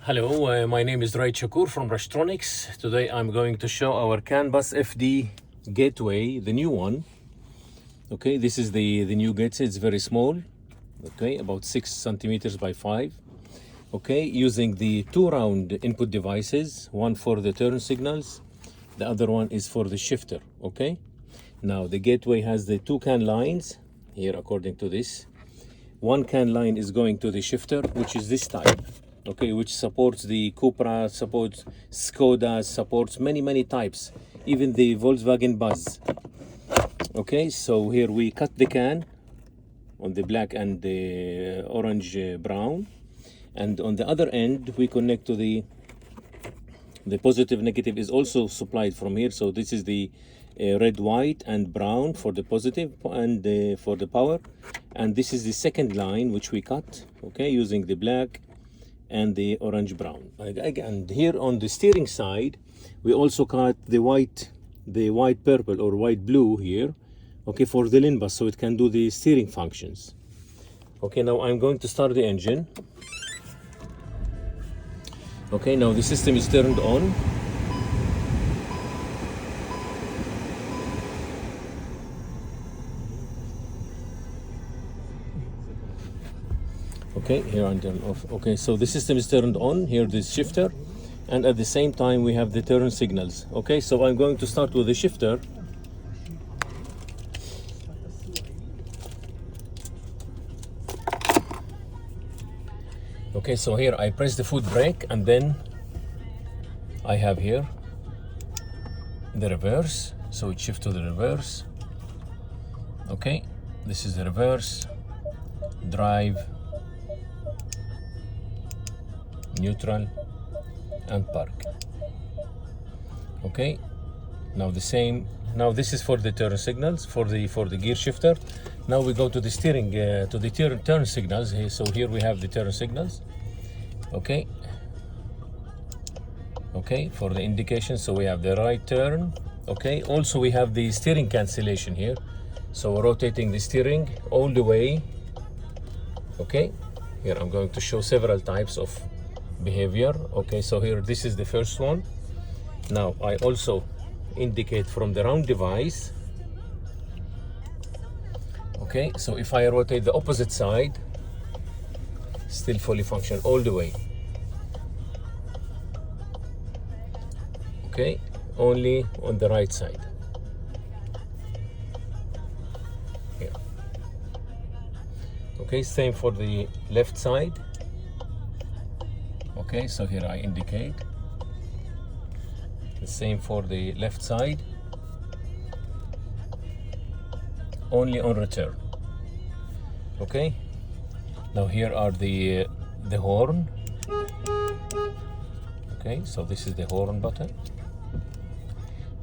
Hello, my name is R.A.SH from R.A.SH Tronics. Today I'm going to show our CAN FD Gateway, the new one. Okay, this is the new gateway. It's very small. Okay, about 6 centimeters by 5. Okay, using the 2 round input devices, one for the turn signals, the other one is for the shifter. Okay, now the gateway has the 2 CAN lines here according to this. One CAN line is going to the shifter, which is this type. Okay, which supports the Cupra, supports Skoda, supports many types, even the Volkswagen Buzz. Okay, so here we cut the CAN on the black and the orange brown, and on the other end we connect to the positive negative is also supplied from here. So this is the red, white and brown for the positive and for the power, and this is the second line which we cut, okay, using the black and the orange brown. And here on the steering side we also cut the white purple or white blue here, okay, for the LIN bus, so it can do the steering functions. Okay, now I'm going to start the engine. Okay, now the system is turned on. Okay, here and then off. Okay, so the system is turned on. Here the shifter, and at the same time we have the turn signals. Okay, so I'm going to start with the shifter. Okay, so here I press the foot brake, and then I have here the reverse, so it shifts to the reverse. Okay, this is the reverse, drive, neutral and park. Okay, now the same. Now this is for the turn signals, for the gear shifter. Now we go to the steering, to the turn signals. So here we have the turn signals. Okay, okay, for the indication, so we have the right turn. Okay, also we have the steering cancellation here, so rotating the steering all the way. Okay, here I'm going to show several types of behavior. Okay, so here this is the first one. Now I also indicate from the round device. Okay, so if I rotate the opposite side, still fully function all the way. Okay, only on the right side. Here. Okay, same for the left side. Okay, so here I indicate. The same for the left side. Only on return. Okay. Now here are the horn. Okay, so this is the horn button.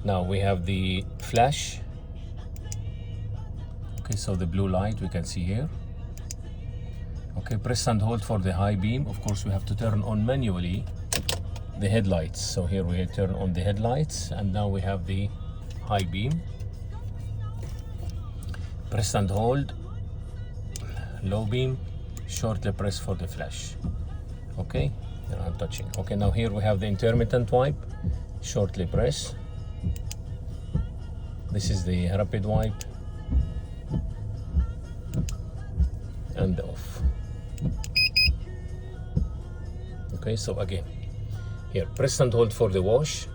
Now we have the flash. Okay, so the blue light we can see here. Okay, press and hold for the high beam. Of course, we have to turn on manually the headlights. So here we turn on the headlights, and now we have the high beam. Press and hold, low beam, shortly press for the flash. Okay, here I'm touching. Okay, now here we have the intermittent wipe, shortly press. This is the rapid wipe, and off. Okay, so again, here press and hold for the wash.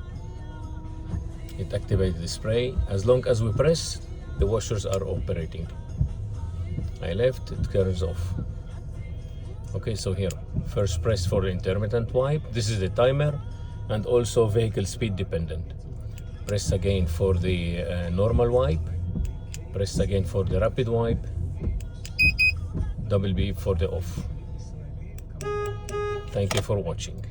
It activates the spray. As long as we press, the washers are operating. I left, it turns off. Okay, so here first press for the intermittent wipe. This is the timer, and also vehicle speed dependent. Press again for the normal wipe. Press again for the rapid wipe. Double beep for the off. Thank you for watching.